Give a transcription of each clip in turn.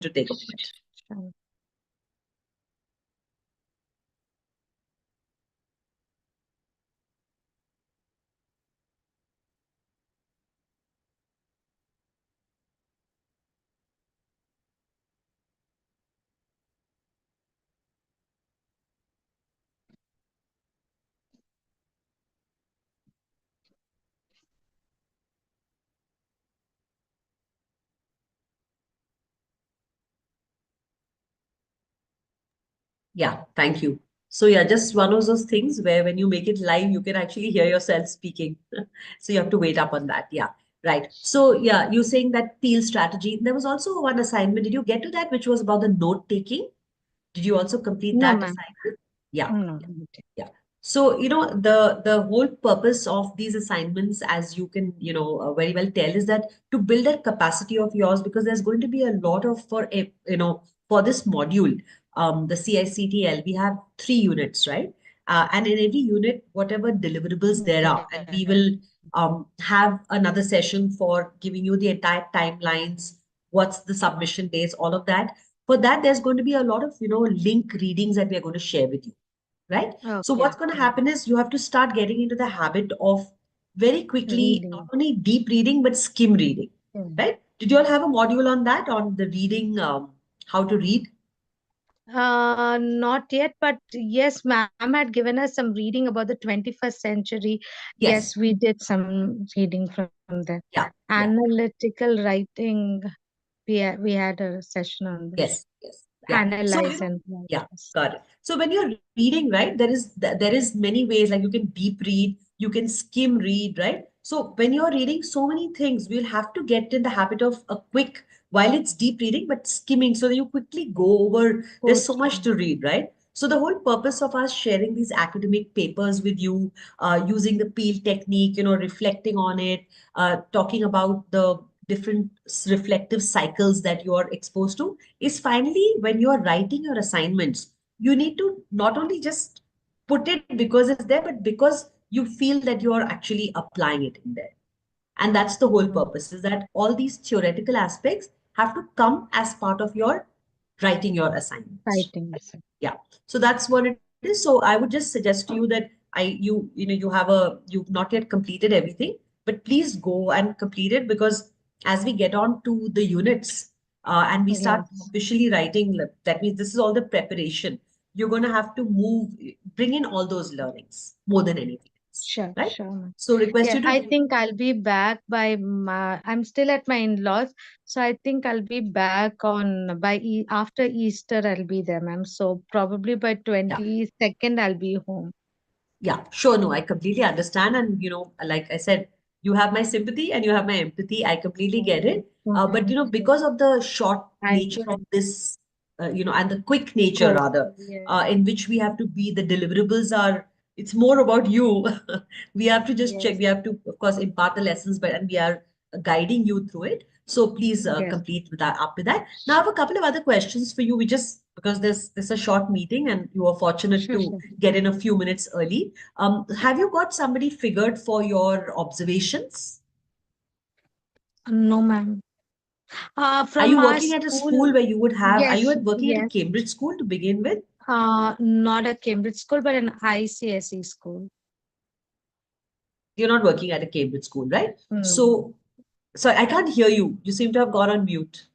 to take a moment. Sure. Yeah, thank you. So yeah, just one of those things where when you make it live, you can actually hear yourself speaking. So you have to wait up on that. Yeah, right. So yeah, you're saying that Peel strategy. There was also one assignment. Did you get to that, which was about the note taking? Did you also complete No, that ma'am. assignment? Yeah. No. Yeah. So, the whole purpose of these assignments, as you can, very well tell, is that to build that capacity of yours, because there's going to be a lot of for this module, the CICTL, we have 3 units, right? And in every unit, whatever deliverables there are, and we will have another session for giving you the entire timelines, what's the submission days, all of that. For that, there's going to be a lot of, link readings that we are going to share with you, right? So Okay. what's going to happen is you have to start getting into the habit of very quickly, not Reading. only deep reading, but skim reading, Hmm. right? Did you all have a module on that, on the reading, how to read? Not yet, but yes, ma'am had given us some reading about the 21st century. Yes. Yes, we did some reading from that. Yeah. Yeah. Analytical writing, we had a session on that. Yes. Yes. Yeah. So, Analyze and yeah, write. got it. So when you're reading, right, there is many ways, like you can deep read, you can skim read, right? So when you're reading so many things, we'll have to get in the habit of a quick, while it's deep reading, but skimming so that you quickly go over. Go There's so much through. to read, right? So the whole purpose of us sharing these academic papers with you, using the peel technique, reflecting on it, talking about the different reflective cycles that you are exposed to, is finally when you are writing your assignments, you need to not only just put it because it's there, but because you feel that you are actually applying it in there. And that's the whole Mm, purpose, is that all these theoretical aspects have to come as part of your writing your assignments. writing. Yeah. So that's what it is. So I would just suggest to you that you've not yet completed everything, but please go and complete it, because as we get on to the units, and we start Yes. officially writing, that means this is all the preparation. You're going to have to bring in all those learnings more than anything else, Sure, right? sure, ma'am. So request Yeah, you to I bring. think I'll be back I'm still at my in-laws, so I think I'll be back after Easter I'll be there, ma'am. So probably by Yeah. 22nd I'll be home. Yeah, sure. No, I completely understand. And, like I said, you have my sympathy and you have my empathy. I completely get Mm, it. But, thank you. because of the short I nature of this, and the quick nature go. rather, Yeah. in which we have to be, the deliverables are, it's more about you. We have to just check. Yes. We have to, of course, impart the lessons, and we are guiding you through it. So please Yes. complete with that up with that. Now I have a couple of other questions for you. We just, because this is a short meeting and you are fortunate Sure, to sure. get in a few minutes early. Have you got somebody figured for your observations? No, ma'am. Are From you our working at a school school, where you would have, are you yes, working at a yes. Cambridge school to begin with? Not a Cambridge school, but an ICSE school. You're not working at a Cambridge school, right? No. So, sorry, I can't hear you. You seem to have gone on mute.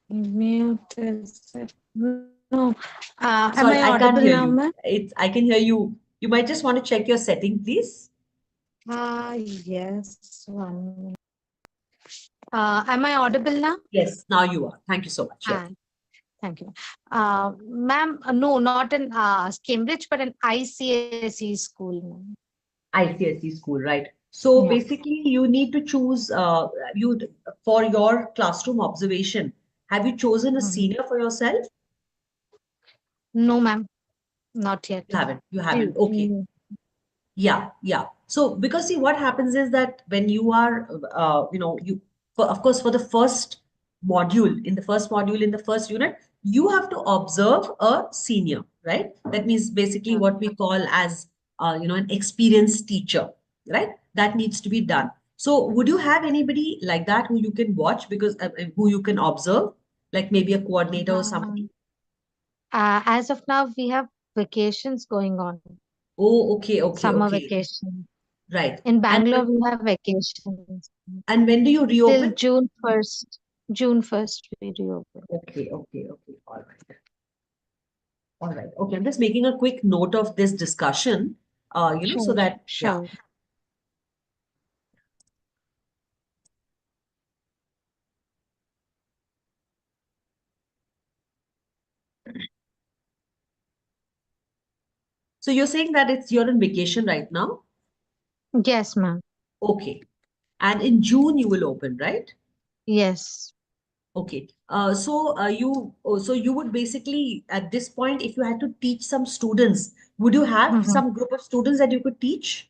Mute is no. Am I Sorry, I audible can't now, hear ma'am? you. I can hear you. You might just want to check your setting, please. Yes. One minute. Am I audible now? Yes, now you are. Thank you so much. Yes. Ah, thank you. Ma'am, no, not an Cambridge, but an ICSE school, ma'am. ICSE school, right? So Yeah. basically, you need to choose you for your classroom observation. Have you chosen a Mhm. senior for yourself? No, ma'am, not yet. You haven't. You haven't. You, Okay. you, Yeah, yeah. So because see, what happens is that when you are, of course, for the first module, in the first unit, you have to observe a senior, right? That means basically uh, what we call as, an experienced teacher, right? That needs to be done. So would you have anybody like that who you can watch, because who you can observe? Like maybe a coordinator or somebody? Um, as of now, we have vacations going on, Oh, okay, okay, summer okay. vacation. Right. In And Bangalore, we have vacations when do you till reopen? June 1st. June 1st, we reopen. Okay, okay, okay. All right. All right. Okay. I'm just making a quick note of this discussion, so Sure, that, yeah. sure. So you're saying that you're on vacation right now? Yes, ma'am. Okay. And in June you will open, right? Yes. Okay. So you would basically at this point, if you had to teach some students, would you have Mm-hmm. some group of students that you could teach,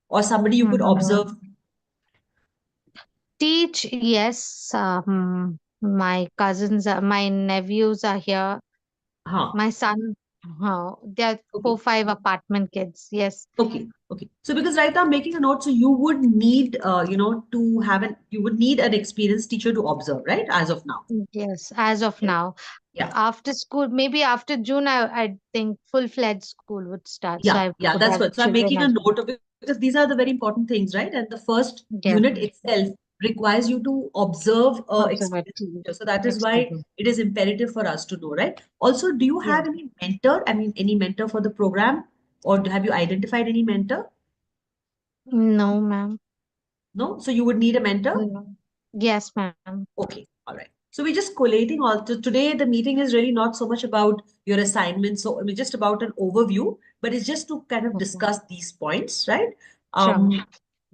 or somebody you could Mm-hmm. observe? Teach, yes. My cousins, my nephews are here. Huh. My son, they're Okay. 4, 5 apartment kids. Yes, Okay. Okay. So because right now I'm making a note, so you would need, you would need an experienced teacher to observe, right? As of now. yes. As of Okay. now, Yeah. after school, maybe after June, I think full-fledged school would start. So Yeah, I yeah, would that's have what. So I'm children making a as well. note of it because these are the very important things, right? And the first Yes, unit itself requires you to observe experience. observatory So that is why experience. it is imperative for us to know, right? Also, do you Yeah. have any mentor? I mean, any mentor for the program, or have you identified any mentor? No, ma'am. No. So you would need a mentor. No. Yes, ma'am. Okay, all right. So we're just collating all. So today the meeting is really not so much about your assignments, so I mean just about an overview, but it's just to kind of Okay. discuss these points, right? Sure.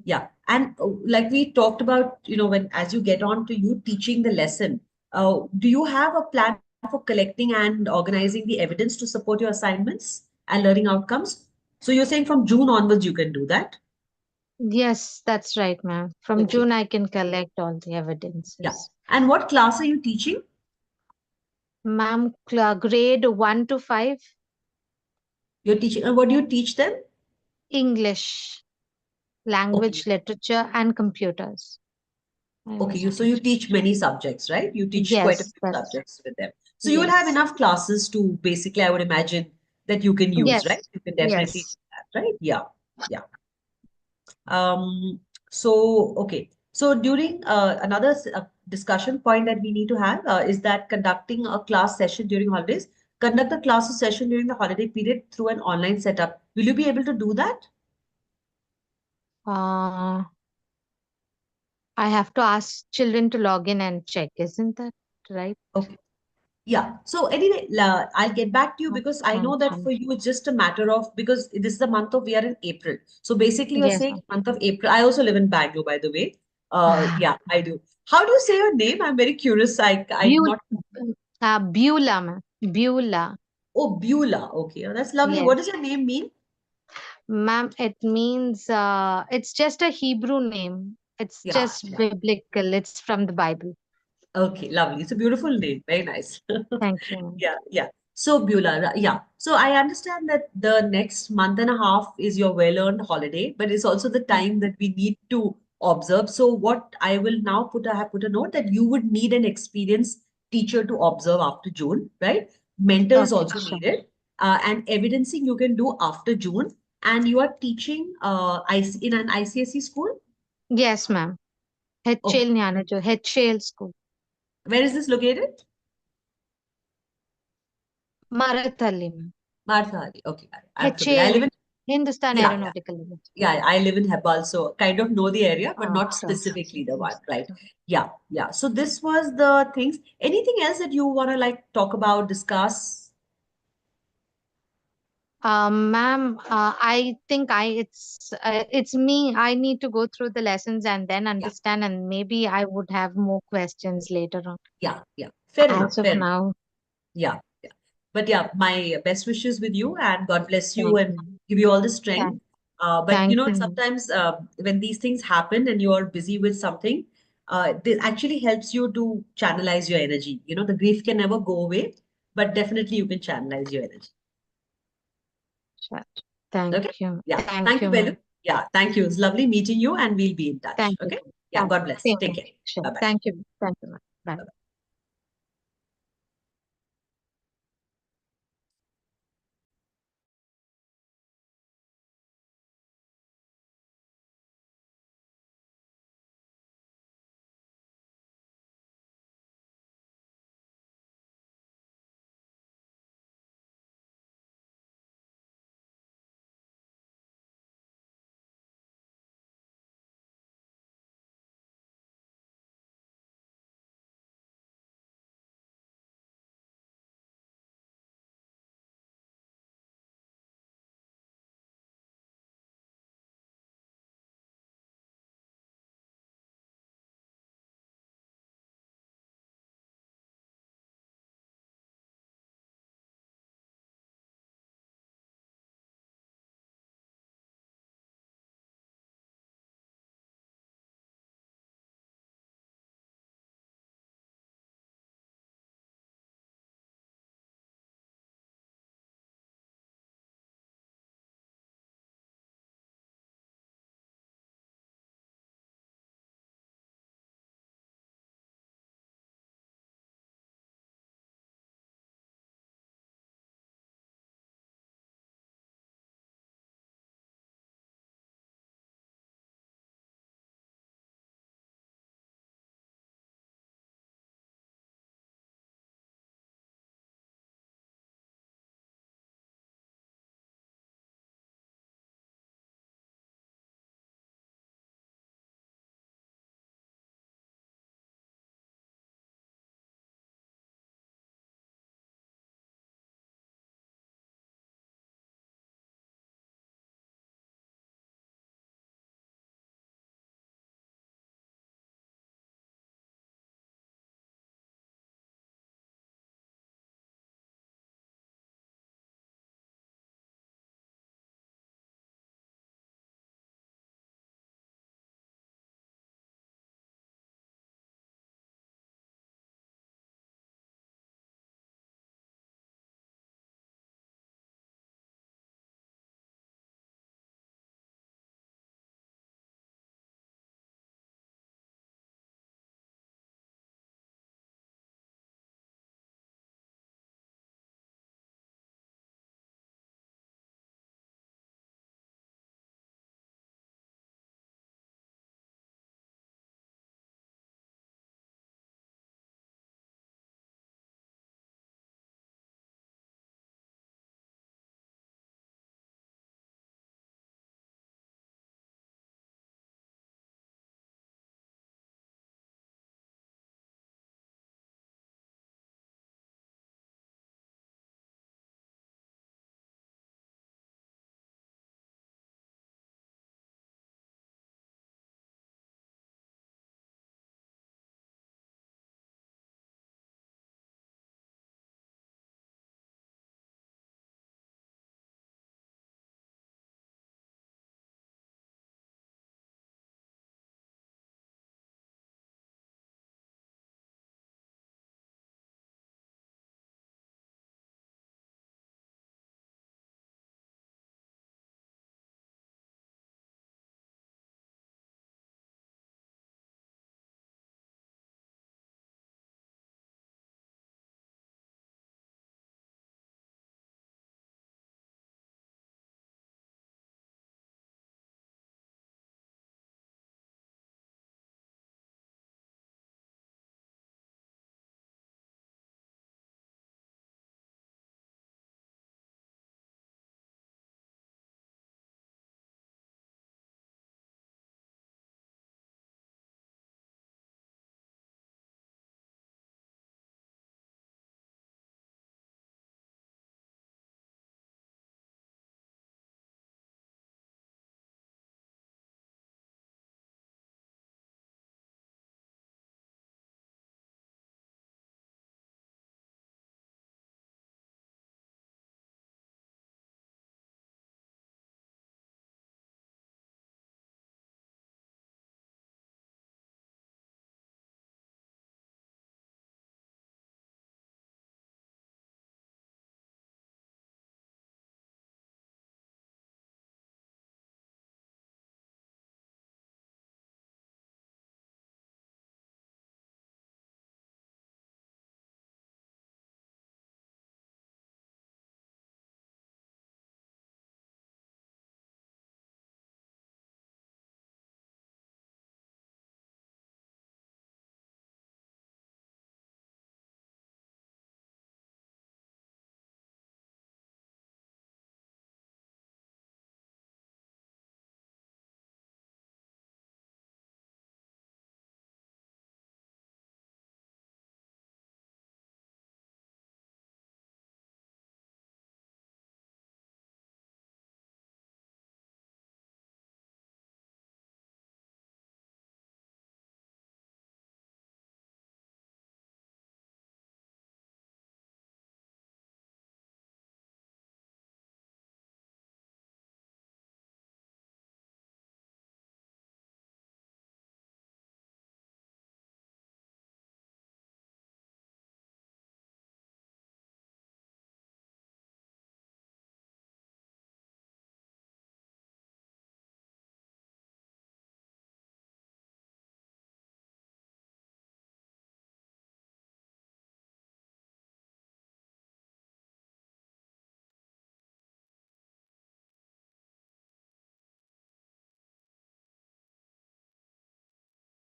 Yeah, and like we talked about, when as you get on to you teaching the lesson, do you have a plan for collecting and organizing the evidence to support your assignments and learning outcomes? So you're saying from June onwards you can do that? Yes, that's right, ma'am. From Okay, June, I can collect all the yeah. evidences. And what class are you teaching? Ma'am, grade 1 to 5, You're teaching, and what do you teach them? English, Okay. language, literature, and computers. I Okay, was so you teaching. teach many subjects, right? You teach quite a Yes, few that's subjects with them. So you will have yes. enough classes to basically, I would imagine, that you can use, right? Yes, You can definitely do yes. that, right? Yeah, yeah. So, okay. So during another discussion point that we need to have is that conducting a class session during holidays, conduct the class session during the holiday period through an online setup. Will you be able to do that? Uh, I have to ask children to log in and check, isn't that right? Okay. Yeah. So anyway, I'll get back to you because I know that Sure. for you it's just a matter of because this is the month of we are in April. So basically, you're Yes, saying month of April. I also live in Bangalore, by the way. ma'am. Yeah, I do. How do you say your name? I'm very curious. I'm Beul not. Beulah, ma'am. Beulah. Oh, Beulah. Okay, oh, that's lovely. What Yes. does your name mean? Ma'am, it means it's just a Hebrew name. It's Yeah, just yeah. biblical. It's from the Bible. Okay, lovely. It's a beautiful name. Very nice. Thank you, ma'am. Yeah, yeah. So, Beulah, yeah. So I understand that the next month and a half is your well-earned holiday, but it's also the Mm. time that we need to observe. So what I will now I have put a note that you would need an experienced teacher to observe after June, right? Mentor is Okay, also sure. needed, and evidencing you can do after June. And you are teaching in an ICSE school. Yes, ma'am. HL Okay. Gnanajo, HL school. Where is this located? Marathalli, ma'am. Marthali. Okay, I'm familiar. I HL, live in, Hindustan yeah, yeah. Aeronautical Limited. Yeah, I live in Hebal, so kind of know the area, but not Sure. specifically the one, right? Sure. Yeah, yeah. So this was the things. Anything else that you want to like talk about, discuss? Ma'am, I think it's me. I need to go through the lessons and then Yeah, understand, and maybe I would have more questions later on. yeah, yeah. Fair enough, As of fair enough. now, Yeah, yeah. But yeah, my best wishes with you and God bless you thank and you. give you all the Thank, strength. But thank you. sometimes when these things happen and you are busy with something, this actually helps you to channelize your energy. The grief can never go away, but definitely you can channelize your energy. Sure. Thank Okay. you. Yeah. Thank Thank you, you, Belu. ma'am. Yeah. Thank you. It's lovely meeting you and we'll be in touch. Thank you. Okay. Yeah. Thank God you. bless. Same Take here. care. Sure. Bye bye. Thank you. Thank you, ma'am. Bye.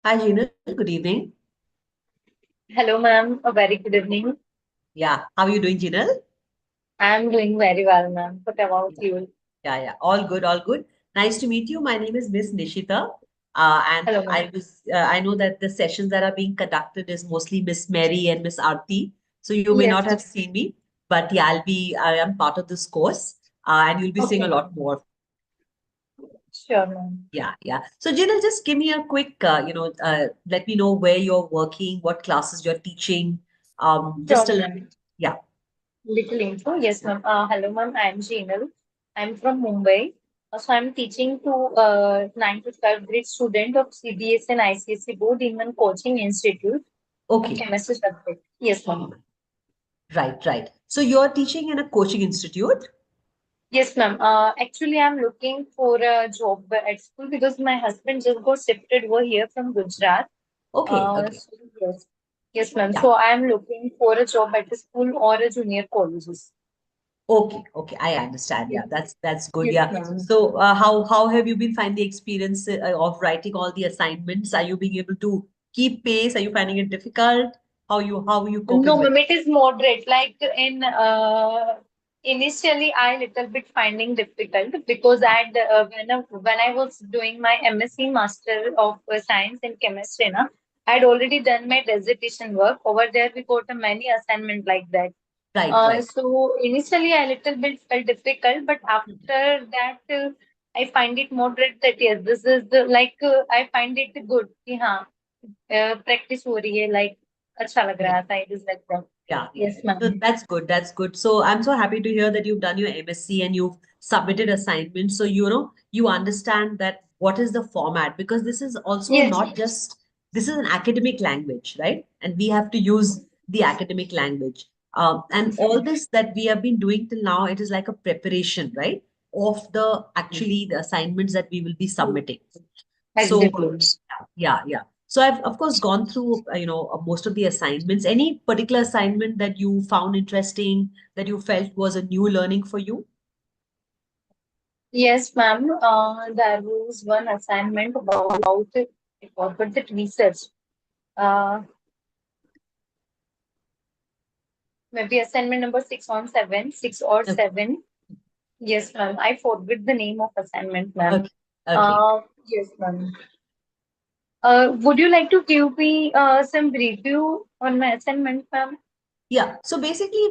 Hi, Jinal. Good evening. Hello, ma'am. A very good evening. Yeah. How are you doing, Jinal? I'm doing very well, ma'am. What about Yeah. you? Yeah. All good. All good. Nice to meet you. My name is Miss Nishita. And Hello, ma'am. I know that the sessions that are being conducted is mostly Miss Mary and Miss Aarti. So you may not Yes. have seen me, but yeah, I am part of this course, and you'll be seeing Okay, a lot ma'am. more from me. Yeah. Sure, ma'am. So Jinal, just give me a quick, let me know where you're working, what classes you're teaching, just a Sure, little, ma'am. yeah. Little info. Yes, ma'am. Hello, ma'am. I'm Jinal. I'm from Mumbai. So I'm teaching to 9 to 12 grade student of CBS and ICSE board in one coaching institute on Okay. chemistry subject. Yes, ma'am. Right, right. So you're teaching in a coaching institute? Yes, ma'am. Actually, I'm looking for a job at school because my husband just got shifted over here from Gujarat. Okay, okay. So yes, yes, ma'am. Yeah. So I'm looking for a job at a school or a junior colleges. Okay, okay. I understand. Yes, Yeah, that's good. yes, Yeah. ma'am. So how have you been finding the experience of writing all the assignments? Are you being able to keep pace? Are you finding it difficult? How are you coping No, with ma'am, it? it is moderate. Like in initially, I little bit finding difficult because when I was doing my MSc Master of Science in Chemistry, na, I'd already done my dissertation work. Over there, we got a many assignment like that. Right, right. So initially I little bit felt difficult, but after that I find it moderate that yes, this is the I find it good कि हाँ practice हो रही है like अच्छा लग रहा है it is like that. Yeah. Yes, So ma'am. that's good. That's good. So I'm so happy to hear that you've done your MSc and you've submitted assignments. So you understand that what is the format, because this is also Yes, not just, this is an academic language, right? And we have to use the academic language. And all this that we have been doing till now, it is like a preparation, right? Of the assignments that we will be submitting. So exactly. yeah. So I've of course gone through most of the assignments. Any particular assignment that you found interesting, that you felt was a new learning for you? Yes, ma'am. There was one assignment about corporate research. Uh, Maybe assignment number 6 on 7, 6 or 7. Yes, ma'am. I forget the name of assignment, ma'am. Okay, okay. Yes, ma'am. Would you like to give me some review on my assignment, ma'am? Yeah. So basically,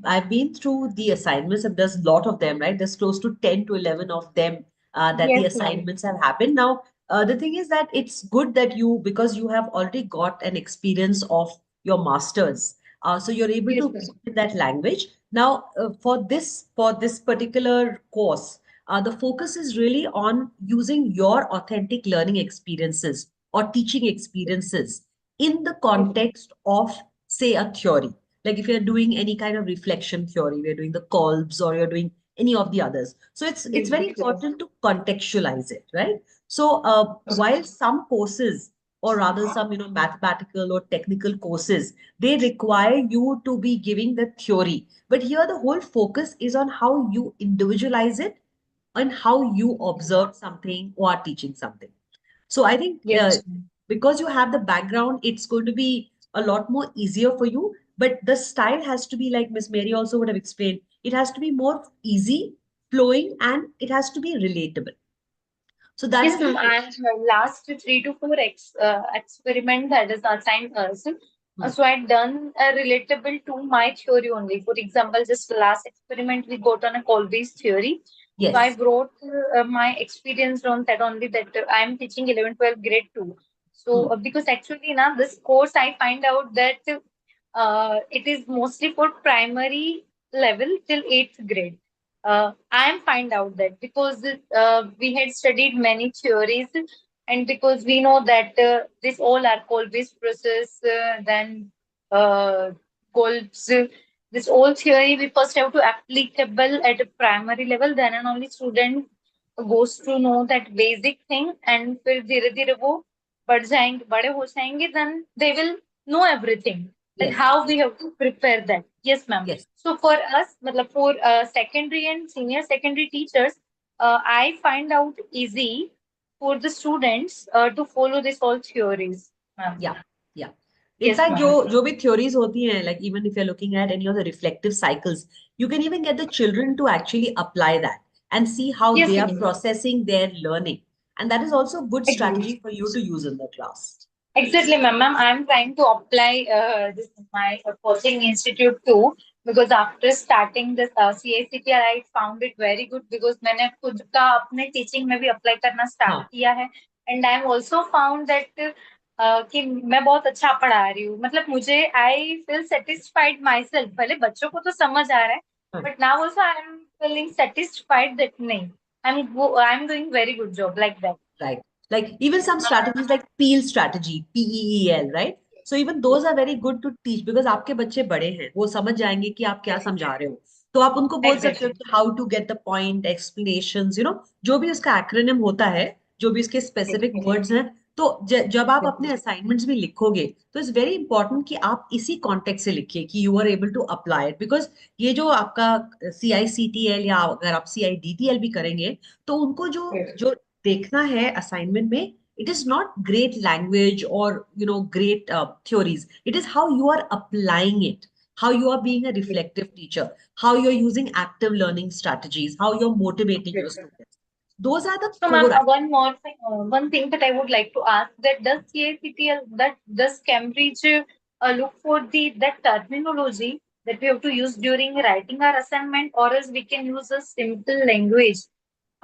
I've been through the assignments, and there's a lot of them, right? There's close to 10 to 11 of them that the Yes, ma'am. assignments have happened. Now, the thing is that it's good that because you have already got an experience of your masters, so you're able Yes, to ma'am. speak that language. Now, for this particular course, the focus is really on using your authentic learning experiences or teaching experiences in the Yes, context of, say, a theory. Like if you're doing any kind of reflection theory, we're doing the Kolb's or you're doing any of the others. So it's yes, very yes. important to contextualize it, right? So while some courses, or rather some mathematical or technical courses, they require you to be giving the theory. But here the whole focus is on how you individualize it and how you observe something or are teaching something. So I think Yes, ma'am. because you have the background, it's going to be a lot more easier for you. But the style has to be like Miss Mary also would have explained. It has to be more easy, flowing, and it has to be relatable. So that Yes, is the ma'am. thing. And last 3 to 4 experiment that is assigned us. Hmm. So I done relatable to my theory only. For example, just last experiment we got on a Colby's theory. So I Yes, brought my experience on that only that I am teaching 11, 12 grade 2. So hmm. because actually now this course I find out that it is mostly for primary level till 8th grade. I am find out that because we had studied many theories and because we know that this all are Kolbe's process, then Kolb's, this all theory we first have to applicable at a primary level, then and only student goes to know that basic thing and फिर धीरे धीरे वो बढ़ जाएंगे बड़े हो जाएंगे then they will know everything that Yes, how we yes, have to prepare that. Yes, ma'am. yes. So for us, matlab for secondary and senior secondary teachers, I find out easy. for the students to follow this all theories, ma'am. Yeah, yeah. In Yes, fact, ma'am. जो भी theories होती हैं, like even if you're looking at any of the reflective cycles, you can even get the children to actually apply that and see how Yes, they are ma'am. processing their learning. And that is also a good Exactly. strategy for you to use in the class. Exactly, ma'am. Ma'am, I'm trying to apply this in my coaching institute too, because after starting this CICTL, I found it very good because मैंने खुद का अपने teaching में भी apply करना start हाँ, किया है, and I'm also found that कि मैं बहुत अच्छा पढ़ा रही हूँ. मतलब मुझे I feel satisfied myself. पहले बच्चों को तो समझ आ रहा है, हाँ. but now also I'm feeling satisfied that नहीं, I'm doing very good job like that. Right. Like even some strategies like peel strategy, PEEL, right? So even those are very good to teach because आपके बच्चे बड़े हैं, वो समझ जाएंगे कि आप क्या समझा रहे हो. तो आप उनको बोल सकते हो Exactly. कि how to get the point, explanations, जो भी उसका acronym होता है, जो भी इसके Yes. specific words हैं, तो जब आप अपने assignments में लिखोगे, तो it's very important कि आप इसी context से लिखिए कि you are able to apply it because ये जो आपका CICTL या अगर आप CIDTL भी करेंगे, तो उनको जो Yes. जो देखना है असाइनमेंट में it is not great language or great theories. It is how you are applying it, how you are being a reflective teacher, how you're using active learning strategies, how you're motivating your Yes. students. Those are the So, ma'am, core. one more thing, one thing that I would like to ask, that does CICTL, that does Cambridge look for the that terminology that we have to use during writing our assignment, or else we can use a simple language,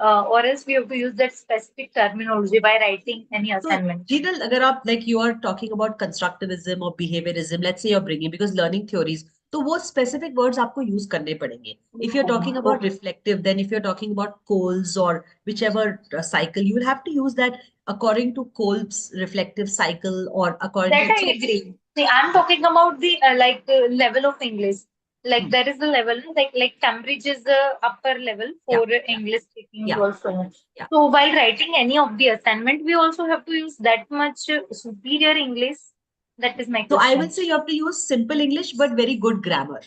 or else we have to use that specific terminology by writing any So, assignment. Jeetal, अगर आप like you are talking about constructivism or behaviorism, let's say you're bringing because learning theories, तो वो specific words आपको use करने पड़ेंगे. If you're talking about Okay. reflective, then if you're talking about Cole's or whichever cycle, you will have to use that according to Cole's reflective cycle or according That to. I So, agree. See, I'm yeah. talking about the level of English. Like Hmm. there is a level, like Cambridge is the upper level Yeah, for yeah, English speaking yeah, also. yeah. So while writing any of the assignment, we also have to use that much superior English. That is my So I will question. say you have to use simple English but very good grammar.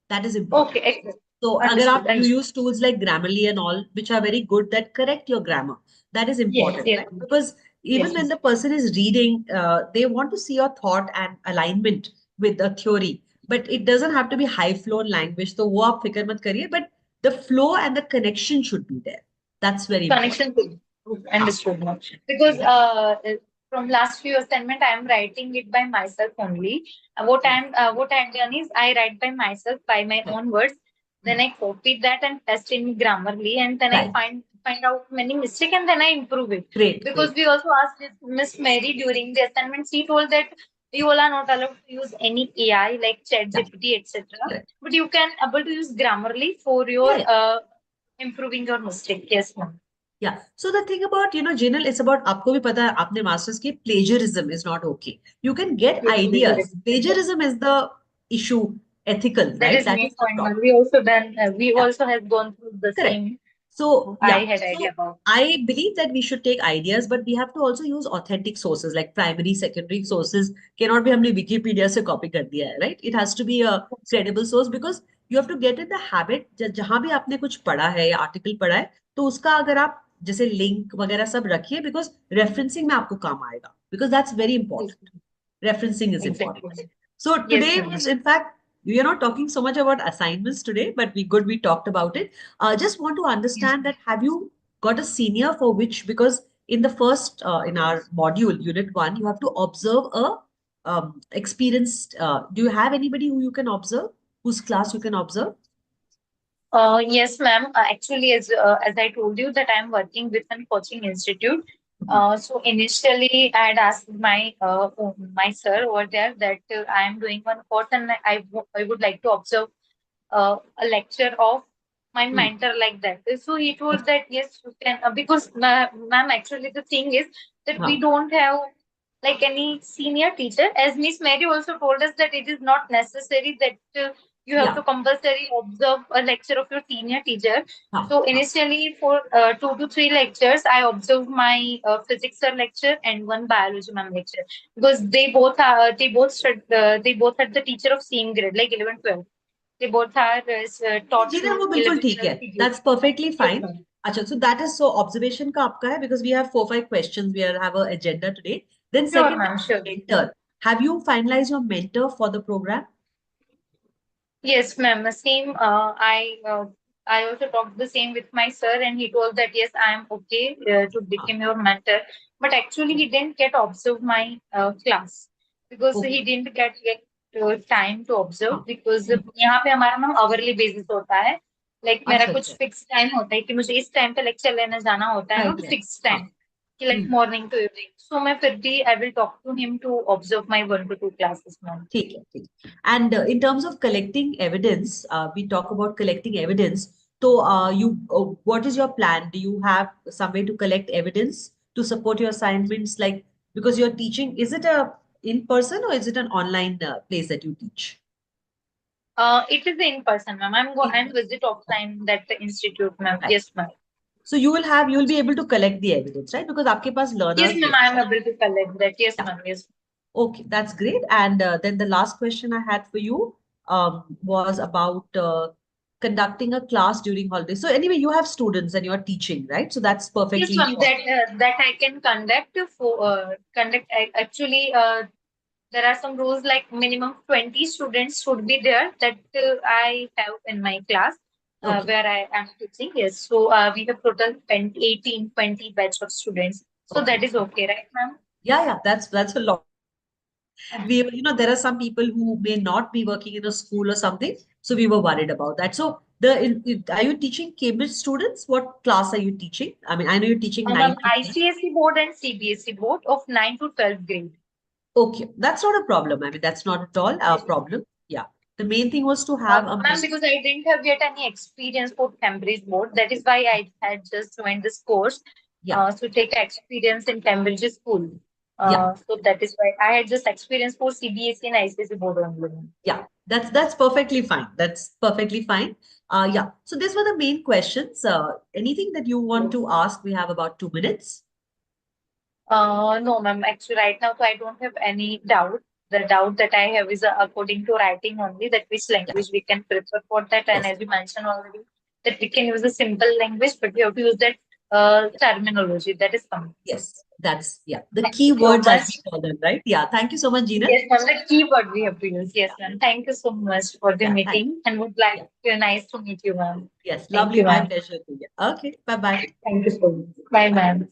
That is important. Okay, excellent. So अगर Understood. आप you Understood. use tools like Grammarly and all, which are very good that correct your grammar, that is Yes, important, yes, right? Because even yes, when yes. the person is reading, they want to see your thought and alignment with the theory, but it doesn't have to be high flown language. So वो आप फिक्र मत करिए, but the flow and the connection should be there. That's very important. Connection to हाँ, understood now. Because yeah, from last few assignment I am writing it by myself only. right, What I'm done is I write by myself by my right, own words. hmm, Then I copy that and test in Grammarly, and then I right. find out many mistake, and then I improve it. Great, Because great. we also asked Miss Mary during the assignment. She told that you all are not allowed to use any AI like Yeah, ChatGPT, etc. correct. But you can able to use Grammarly for your Yeah, yeah. improving your mistake. Yes, ma'am. Yeah. So the thing about, Jinal, it's about आपको भी पता है आपने masters की plagiarism is not okay. You can get Yes, ideas. Plagiarism is the issue, ethical, that right? is That main is the point, ma'am. problem. We also done. We Yeah, also have gone through the correct. same. So I yeah, had idea so about. I believe that we should take ideas, but we have to also use authentic sources like primary, secondary sources. Cannot be हमने Wikipedia से copy कर दिया है, right? It has to be a credible source because you have to get in the habit जहाँ भी आपने कुछ पढ़ा है या आर्टिकल पढ़ा है तो उसका अगर आप जैसे लिंक वगैरह सब रखिए because referencing में आपको काम आएगा because that's very Yes, important. Referencing is important. exactly. So Yes, today ma'am. was, in fact, we are not talking so much about assignments today, but we talked about it. Just want to Yes. understand that have you got a senior for which because in the first in our module unit one you have to observe a experienced. Do you have anybody who you can observe whose class you can observe? Yes, ma'am. Actually, as I told you that I am working with an coaching institute. Mhm. So initially, I had asked my sir over there that I am doing one course, and I would like to observe a lecture of my Hmm. mentor like that. So he told Okay. that yes, you can, because ma'am, actually the thing is that we Huh. don't have like any senior teacher. As Miss Mary also told us that it is not necessary that you have Yeah. to compulsory observe a lecture of your senior teacher. Huh. So Huh. initially for 2 to 3 lectures, I observed my physics sir lecture and one biology ma'am lecture because they both had the teacher of same grade like 11, 12. They both are ji taught जी ना to वो बिल्कुल 11, ठीक 12 है CGs. That's perfectly Yes, fine ma'am. Acha, so that is so observation ka aapka hai because we have 4 5 questions. We have a agenda today. Then Sure, second ma'am, thing, sure. mentor. Have you finalized your mentor for the program? Yes, ma'am. Same. I also talked the same with my sir, and he told that yes, I am okay to Ah, become your mentor. But actually, he didn't get observe my class because he okay. didn't get time to observe हाँ, because यहाँ पे हमारा ma'am hourly basis होता है. Like मेरा अच्छा कुछ अच्छा fixed time होता है कि मुझे इस time पे lecture लेने जाना होता है, राइट not राइट fixed हाँ time. कि like hmm morning to evening. So मैं फिर भी I will talk to him to observe my 1 to 2 classes, ma'am. ठीक है ठीक है and in terms of collecting evidence we talk about collecting evidence so you what is your plan do you have some way to collect evidence to support your assignments like because you're teaching is it a in person or is it an online place that you teach It is in person, ma'am. I'm go in and person visit offline that the institute, ma'am. right Yes, ma'am. so you will be able to collect the evidence right because आपके पास Yes, learners ma'am. हैं I am able to collect that. Yes, yeah ma'am. Yes. okay, that's great. And then the last question I had for you was about conducting a class during holidays. So anyway, you have students and you're teaching, right? So that's Yes, perfectly ma'am. possible. That I can conduct for conduct. Actually, there are some rules like minimum 20 students should be there that I have in my class Okay, where I am teaching. Yes. So we have total 20, 18, 20 batch of students. So that okay, is okay. okay, right, ma'am? Yeah, that's a lot. We, there are some people who may not be working in a school or something, so we were worried about that. So are you teaching Cambridge students? What class are you teaching? I mean, I know you're teaching Ma'am, 9 to 12. ICSE board and CBSE board of 9 to 12th grade. Okay, that's not a problem. I mean, that's not at all a Yes. problem. Yeah. The main thing was to have a Ma'am, because I didn't have yet any experience for Cambridge board, that is why I had just joined this course yeah, to take experience in Cambridge school. yeah, So that is why I had just experience for CBSE and ICSE board only. yeah. That's perfectly fine. That's perfectly fine. Yeah. So these were the main questions. Anything that you want to ask? We have about 2 minutes. No, ma'am. Actually, right now, so I don't have any doubt. The doubt that I have is according to writing only, that which Yeah. language we can prefer for that. And Yes. as you mentioned already, that we can use a simple language, but we have to use that terminology. That is something. Yes. That's yeah. The Thank key you so words as much. we call them, right? Yeah. Thank you so much, Gina. Yes, ma'am. The keyword we have to use. Yes, Yeah. ma'am. Thank you so much for the Yeah. Thank meeting and would like yeah. nice to meet you, ma'am. Yes. Thank Lovely. you, My ma'am. pleasure to you. Okay. Bye bye. Thank you so much. Bye, Bye. ma'am.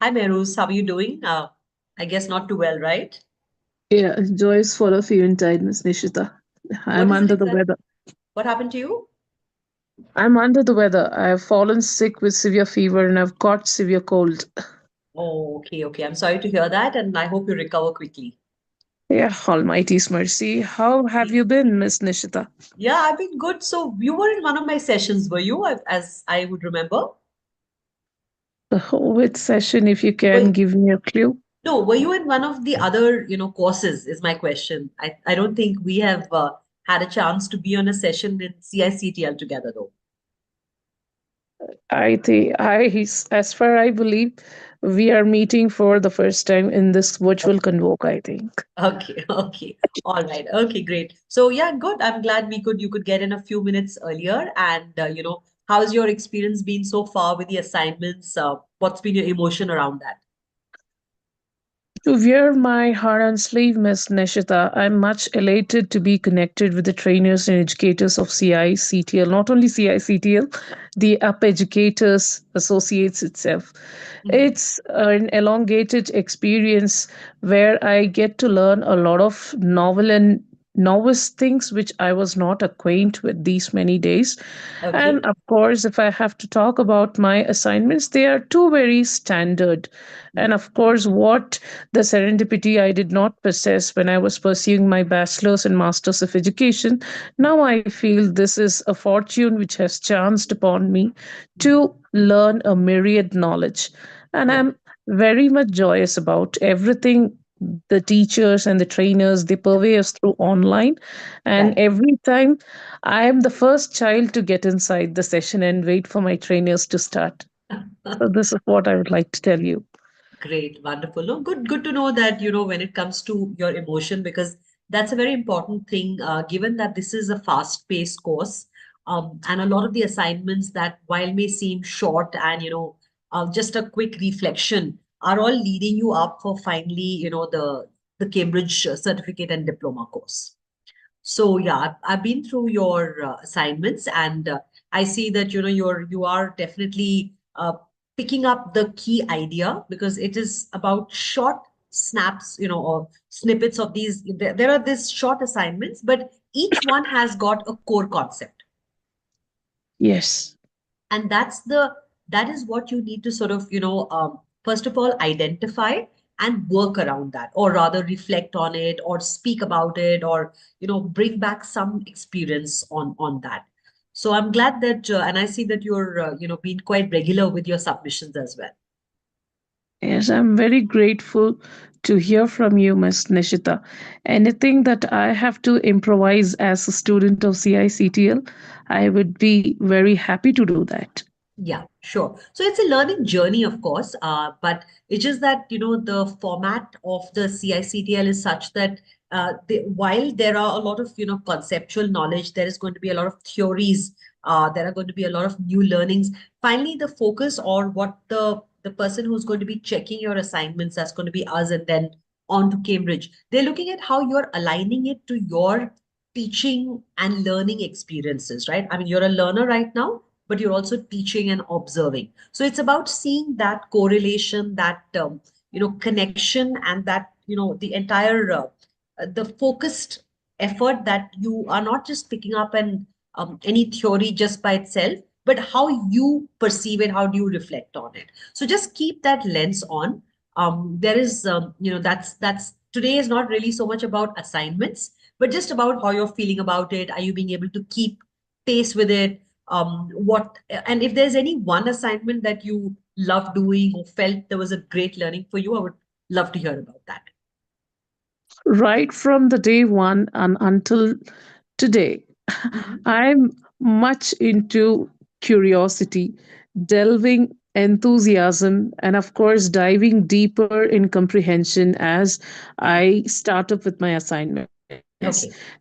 Hi, Meruz. How are you doing? I guess not too well, right? Yeah, joy is full of eventide, Miss Nishita. What I'm is it under the exactly? weather. What happened to you? I'm under the weather. I have fallen sick with severe fever and I've got severe cold. Oh, okay, okay. I'm sorry to hear that, and I hope you recover quickly. Yeah, Almighty's mercy. How have Okay. you been, Miss Nishita? Yeah, I've been good. So you were in one of my sessions, were you? As I would remember. Which session, if you can Were, give me a clue? no, were you in one of the other, courses? Is my question. I don't think we have had a chance to be on a session in CICTL together, though. I think as far I believe, we are meeting for the first time in this virtual convoke, I think. Okay, okay. All right. Okay, great. So yeah, good. I'm glad you could get in a few minutes earlier. And how's your experience been so far with the assignments? What's been your emotion around that? To wear my heart on sleeve, Miss Nishita, I'm much elated to be connected with the trainers and educators of CICTL, not only CICTL, the Up Educators Associates itself. Mhm. It's an elongated experience where I get to learn a lot of novel and novice things which I was not acquainted with these many days. And Okay. of course, if I have to talk about my assignments, they are two very standard. And Mhm. of course, what the serendipity I did not possess when I was pursuing my bachelor's and master's of education, now I feel this is a fortune which has chanced upon me Mhm. to learn a myriad knowledge. And Yeah. I'm very much joyous about everything the teachers and the trainers they purvey us through online, and Right. every time I am the first child to get inside the session and wait for my trainers to start. So this is what I would like to tell you. Great, wonderful. No, good to know that, when it comes to your emotion, because that's a very important thing, given that this is a fast-paced course, and a lot of the assignments that, while may seem short and, just a quick reflection, are all leading you up for finally, the Cambridge certificate and diploma course. So yeah, I've been through your assignments, and I see that you are definitely picking up the key idea, because it is about short snaps, or snippets of these. There are these short assignments, but each one has got a core concept. Yes. And that is what you need to sort of first of all identify and work around that, or rather reflect on it, or speak about it, or bring back some experience on that. So I'm glad that and I see that you're being quite regular with your submissions as well. Yes, I'm very grateful to hear from you, Miss Nishita. Anything that I have to improvise as a student of CICTL, I would be very happy to do that. Yeah, sure. So it's a learning journey, of course, but it's just that, the format of the CICTL is such that while there are a lot of, conceptual knowledge, there is going to be a lot of theories, there are going to be a lot of new learnings. Finally, the focus, or what the person who's going to be checking your assignments, that's going to be us, and then on to Cambridge. They're looking at how you're aligning it to your teaching and learning experiences, right? I mean, you're a learner right now, but you're also teaching and observing. So it's about seeing that correlation, that connection, and that the entire the focused effort, that you are not just picking up any theory just by itself, but how you perceive it, how do you reflect on it. So just keep that lens on. There is that's today is not really so much about assignments, but just about how you're feeling about it. Are you being able to keep pace with it? What and if there's any one assignment that you love doing or felt there was a great learning for you, I would love to hear about that. Right from the day one and until today, Mhm. I'm much into curiosity, delving enthusiasm, and of course, diving deeper in comprehension as Mhm. I start up with my assignments.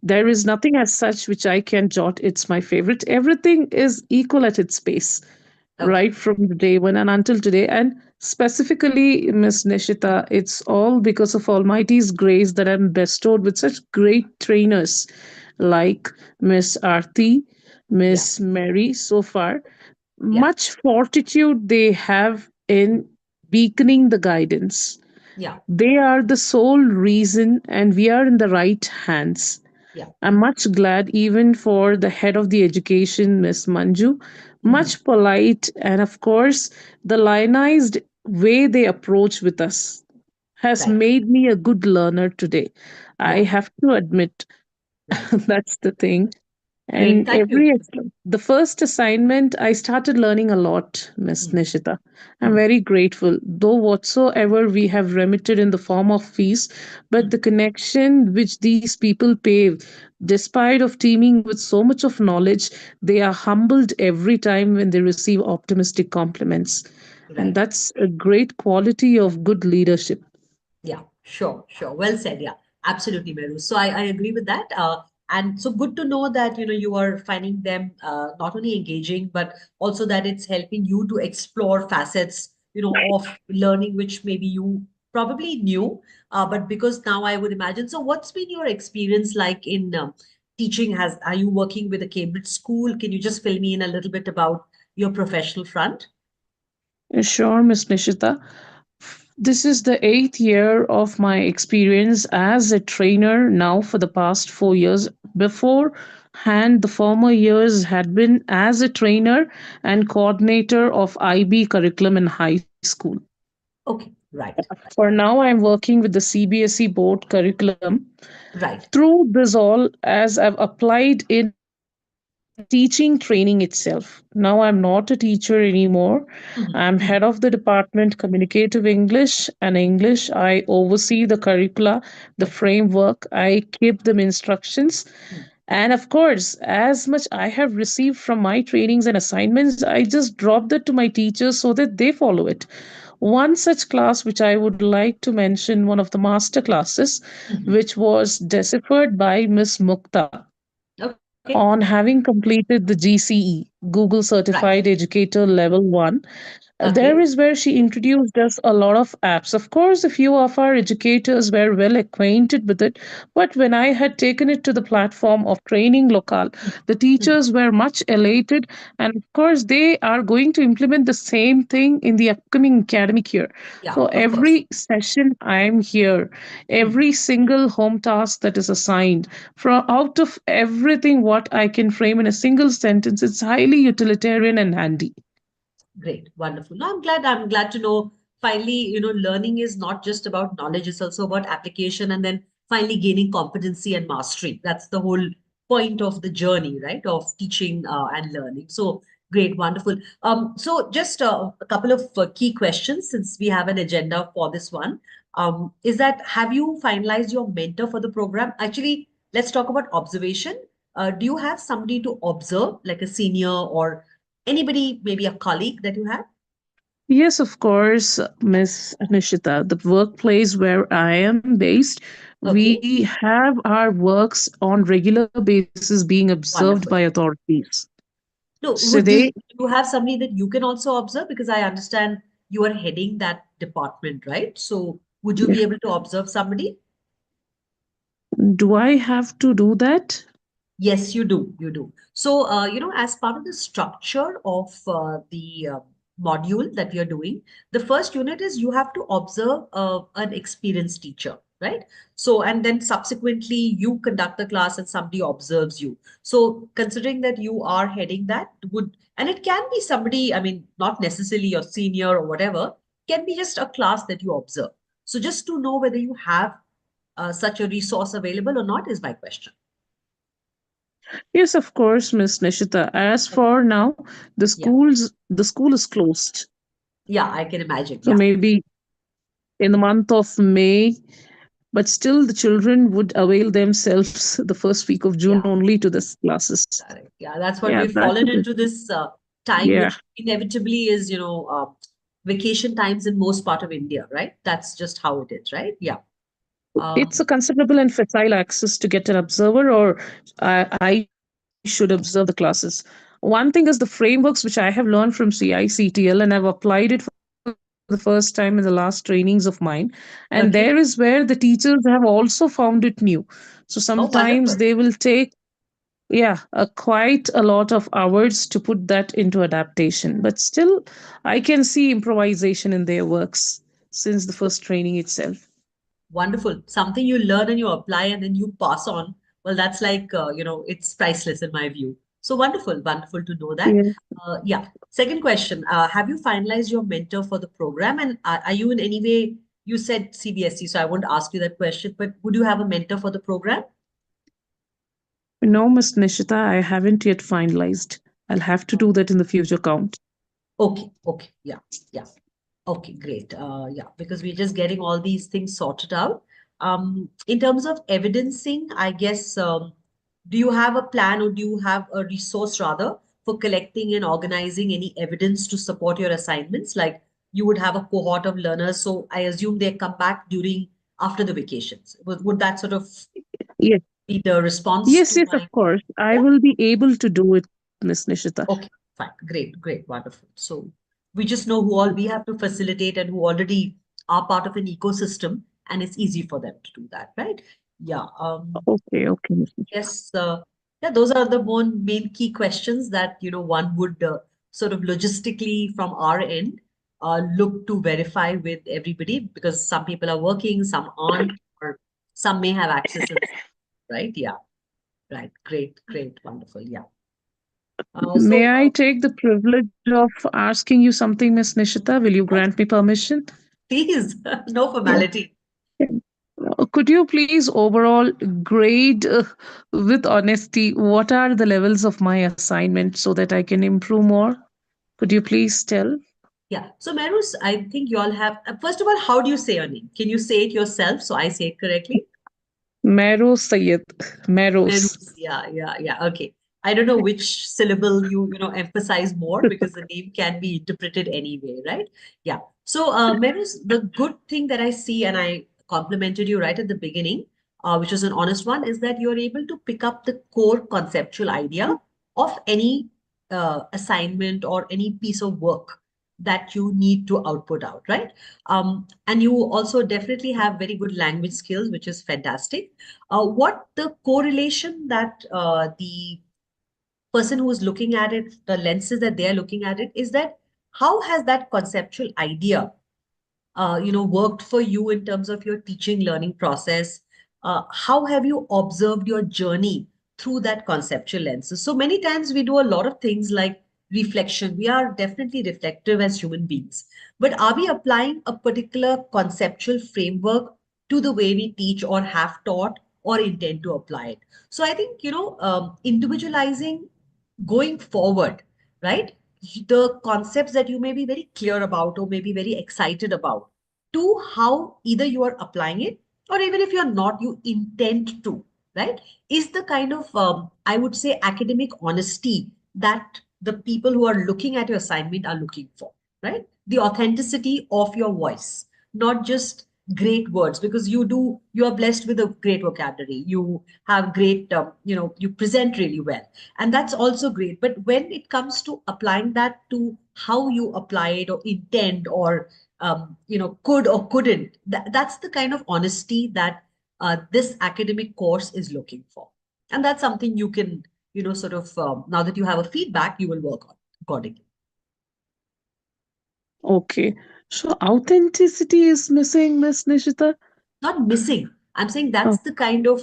There Okay. is nothing as such which I can jot. It's my favorite. Everything is equal at its pace right Okay. from the day one and until today. And specifically, Miss Nishita, it's all because of Almighty's grace that I'm bestowed with such great trainers like Miss Arti, Yeah. Miss Mary so far. Yeah. Much fortitude they have in beaconing the guidance. Yeah, They are the sole reason, and we are in the right hands. yeah. I'm much glad, even for the head of the education, Miss Manju, Hmm. much polite, and of course, the lionized way they approach with us has Right. made me a good learner today. I Yeah, have to admit, right. that's the thing. Great. And Thank you. the first assignment, I started learning a lot, Miss Hmm. Nishita. I'm Hmm. very grateful, though whatsoever we have remitted in the form of fees, but Hmm. the connection which these people pave, despite of teeming with so much of knowledge, they are humbled every time when they receive optimistic compliments. And Right. that's a great quality of good leadership. Yeah, sure, sure. Well said. Yeah, absolutely, Meru. So I agree with that. And so good to know that, you are finding them not only engaging, but also that it's helping you to explore facets, of learning, which maybe you probably knew, but because now I would imagine. So what's been your experience like in teaching? Are you working with a Cambridge school? Can you just fill me in a little bit about your professional front? Sure, Miss Nishita. This is the eighth year of my experience as a trainer now for the past 4 years. Beforehand, the former years had been as a trainer and coordinator of IB curriculum in high school. Okay, right, For now, I'm working with the CBSE board curriculum. right. Through this all, as I've applied in teaching training itself. Now I'm not a teacher anymore. Mhm, I'm mhm, head of the department Communicative English and English. I oversee the curricula, the framework. I give them instructions. mhm. And of course, as much I have received from my trainings and assignments, I just drop that to my teachers so that they follow it. One such class, which I would like to mention, one of the master classes, Mhm. which was deciphered by Miss Mukta Okay. on having completed the GCE, Google Right. Certified Educator Level 1. There Okay. is where she introduced us a lot of apps. Of course, a few of our educators were well acquainted with it, but when I had taken it to the platform of training local, Mhm, the mhm. teachers were much elated, and of course, they are going to implement the same thing in the upcoming academic year. Yeah, So of course. every session I am here, Mhm. every single home task that is assigned, from out of everything what I can frame in a single sentence, it's highly utilitarian and handy. Great, wonderful. No, I'm glad to know finally, learning is not just about knowledge, it's also about application and then finally gaining competency and mastery. That's the whole point of the journey, right? Of teaching and learning. So great, wonderful. So just a couple of key questions since we have an agenda for this one. Is that have you finalized your mentor for the program? Actually, let's talk about observation. Do you have somebody to observe, like a senior or anybody, maybe a colleague that you have? Yes, of course, Miss Nishita. The workplace where I am based, Okay, we have our works on regular basis being observed by wonderful. authorities. No, So they, do you have somebody that you can also observe? Because I understand you are heading that department, right? So would you be able to observe somebody? do I have to do that? Yes, you do. You do. So, as part of the structure of the module that we are doing, the first unit is you have to observe an experienced teacher, right? So, and then subsequently you conduct the class and somebody observes you. So, considering that you are heading that, and it can be somebody, I mean, not necessarily your senior or whatever, can be just a class that you observe. So, just to know whether you have such a resource available or not is my question. Yes, of course, Miss Nishita. As Okay. for now, Yeah. the school is closed. Yeah, I can imagine. So Yeah, maybe in the month of May, but still the children would avail themselves the first week of June yeah, only to this classes. correct. Yeah, that's what Yeah, we've that's a fallen bit. into this time, Yeah. which inevitably is, vacation times in most part of India, right? That's just how it is, right? Yeah. It's a Um, considerable and facile access to get an observer, or I should observe the classes. One thing is the frameworks which I have learned from CICTL, and I've applied it for the first time in the last trainings of mine. And there is where the okay. teachers have also found it new. So sometimes they Oh, will wonderful. take Yeah, quite a lot of hours to put that into adaptation. But still, I can see improvisation in their works since the first training itself. Wonderful. Something you learn and you apply and then you pass on. Well, that's like, it's priceless in my view. So wonderful, wonderful to know that. Yeah. Yeah. Second question. Have you finalized your mentor for the program? And are you in any way, you said CBSE, so I won't ask you that question, but would you have a mentor for the program? No, Miss Nishita, I haven't yet finalized. I'll have to do that in the future count. Okay, okay, yeah, yeah. Okay, great. Yeah, because we're just getting all these things sorted out. In terms of evidencing, I guess, do you have a plan or do you have a resource rather for collecting and organizing any evidence to support your assignments? Like you would have a cohort of learners, so I assume they come back during after the vacations. Would that sort of Yes, be the response yes, to yes, of my? course. I Yeah. will be able to do it, Miss Nishita. Okay, fine. Great, great, wonderful. So we just know who all we have to facilitate and who already are part of an ecosystem, and it's easy for them to do that, right? Yeah. Okay, okay, Miss Nishita. Yes. Yeah, those are the one main key questions that one would sort of logistically from our end look to verify with everybody because some people are working, some aren't, or some may have access, right? Yeah. Right. Great, great, wonderful. Yeah. May So I take the privilege of asking you something, Miss Nishita? Will you yes, grant me permission? please, no Yeah. formality. Could you please overall grade with honesty what are the levels of my assignment so that I can improve more? Could you please tell? Yeah. So, Merus, I think you all have, first of all, how do you say your name? Can you say it yourself so I say it correctly? Mero Sayed. Meros. Merus. Yeah, yeah, yeah. Okay. I don't know which syllable you emphasize more because the name can be interpreted anyway, right? Yeah. So, Merus, the good thing that I see, and I complimented you right at the beginning, which was an honest one, is that you're able to pick up the core conceptual idea of any assignment or any piece of work that you need to output out, right? And you also definitely have very good language skills, which is fantastic. What the correlation that the person who is looking at it, the lenses that they're looking at it, is that how has that conceptual idea worked for you in terms of your teaching learning process? How have you observed your journey through that conceptual lens? So many times we do a lot of things like reflection. We are definitely reflective as human beings, but are we applying a particular conceptual framework to the way we teach or have taught or intend to apply it? So I think, individualizing going forward, right? The concepts that you may be very clear about or may be very excited about, to how either you are applying it or even if you're not, you intend to, right? Is the kind of, I would say, academic honesty that the people who are looking at your assignment are looking for, right? The authenticity of your voice, not just great words, because you are blessed with a great vocabulary. You have great, you present really well, and that's also great. But when it comes to applying that to how you apply it or intend or could or couldn't, that's the kind of honesty that this academic course is looking for. And that's something you can sort of, now that you have a feedback, you will work on accordingly. Okay. So authenticity is missing, Miss Nishita. Not missing. I'm saying Oh, that's the kind of,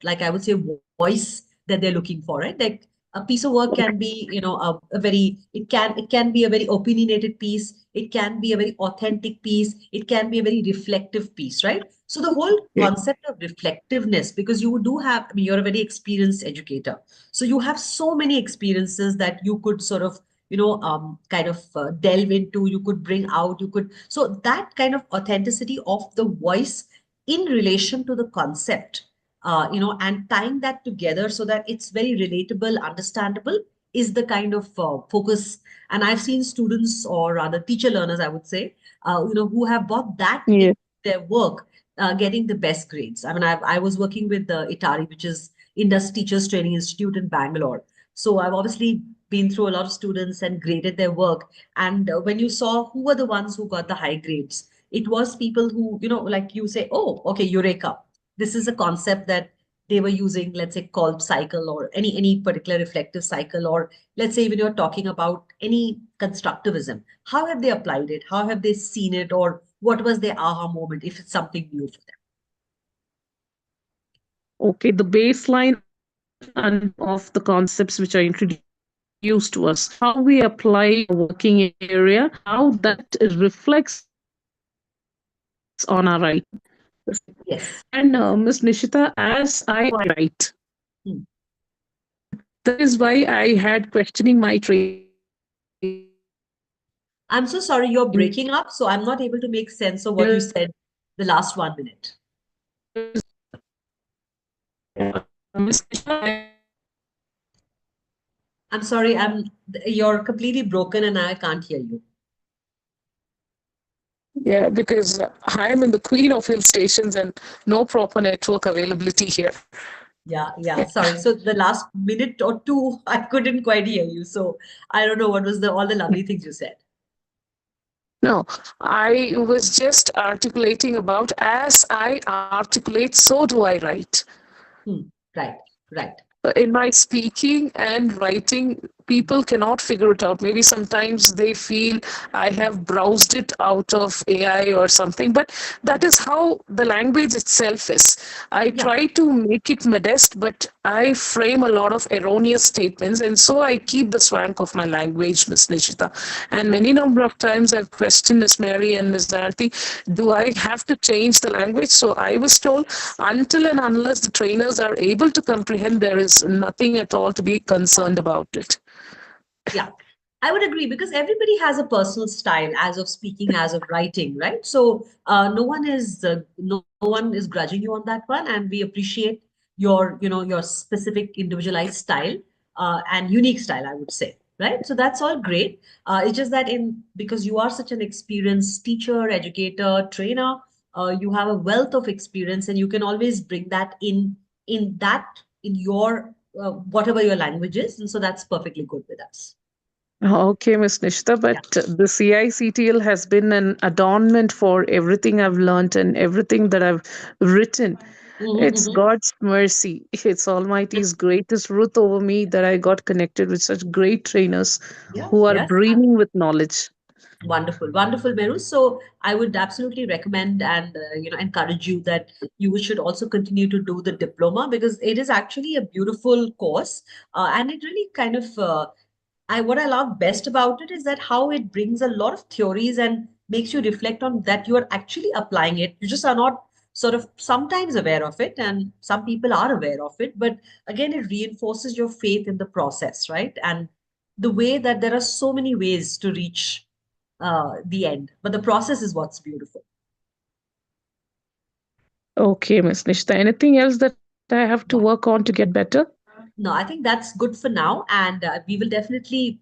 like I would say, voice that they're looking for, right? Like a piece of work can be, a very, it can be a very opinionated piece. It can be a very authentic piece. It can be a very reflective piece, right? So the whole okay. concept of reflectiveness, because you do have, I mean, you're a very experienced educator. So you have so many experiences that you could sort of, kind of delve into, you could bring out, you could, so that kind of authenticity of the voice in relation to the concept, and tying that together so that it's very relatable, understandable, is the kind of focus. And I've seen students, or rather teacher learners, I would say, who have brought that in Yes. their work, getting the best grades. I mean, I was working with the ITARI, which is Indus Teachers Training Institute in Bangalore. So I've obviously been through a lot of students and graded their work. And when you saw who were the ones who got the high grades, it was people who, like you say, oh, okay, Eureka. This is a concept that they were using, let's say, Kolb cycle or any particular reflective cycle, or let's say when you're talking about any constructivism, how have they applied it? How have they seen it? Or what was their aha moment if it's something new for them? Okay, the baseline of the concepts which are introduced to us, how we apply in our working area, how that reflects on our writing. And Miss Nishita, Yes. as I write, Hmm. that is why I had questioning my trainers I'm so sorry, you're breaking up, so I'm not able to make sense of what you said the last 1 minute. Miss Nishita, I'm sorry, you're completely broken and I can't hear you. yeah, because I am in the queen of hill stations and no proper network availability here. Yeah, yeah. Sorry. So the last minute or two, I couldn't quite hear you. So I don't know what was the all the lovely things you said. No, I was just articulating about as I articulate, so do I write. Hmm. Right, right. In my speaking and writing, people cannot figure it out. Maybe sometimes they feel I have browsed it out of AI or something, but that is how the language itself is. I Yeah, try to make it modest, but I frame a lot of erroneous statements, and so I keep the swank of my language, Miss Nishita. And many number of times I've questioned Miss Mary and Miss Darthi, do I have to change the language? So I was told until and unless the trainers are able to comprehend, there is nothing at all to be concerned about it. yeah. I would agree because everybody has a personal style as of speaking, as of writing, right? So no one is grudging you on that one, and we appreciate your specific individualized style and unique style, I would say, right? So that's all great. It's just that in because you are such an experienced teacher, educator, trainer, you have a wealth of experience, and you can always bring that in your whatever your language is, and so that's perfectly good with us. Okay, Miss Nishita, Yeah. but the CICTL has been an adornment for everything I've learned and everything that I've written. Mhm, It's mhm. God's mercy. It's Almighty's greatest ruth over me that I got connected with such great trainers Yes, who are yes. brimming with knowledge. Wonderful, wonderful, Meru. So I would absolutely recommend and encourage you that you should also continue to do the diploma because it is actually a beautiful course, and it really kind of I what I love best about it is that how it brings a lot of theories and makes you reflect on that you are actually applying it. You just are not sort of sometimes aware of it, and some people are aware of it. But again, it reinforces your faith in the process, right? And the way that there are so many ways to reach the end, but the process is what's beautiful. Okay, Miss Nishita. Anything else that I have to work on to get better? No, I think that's good for now, and we will definitely,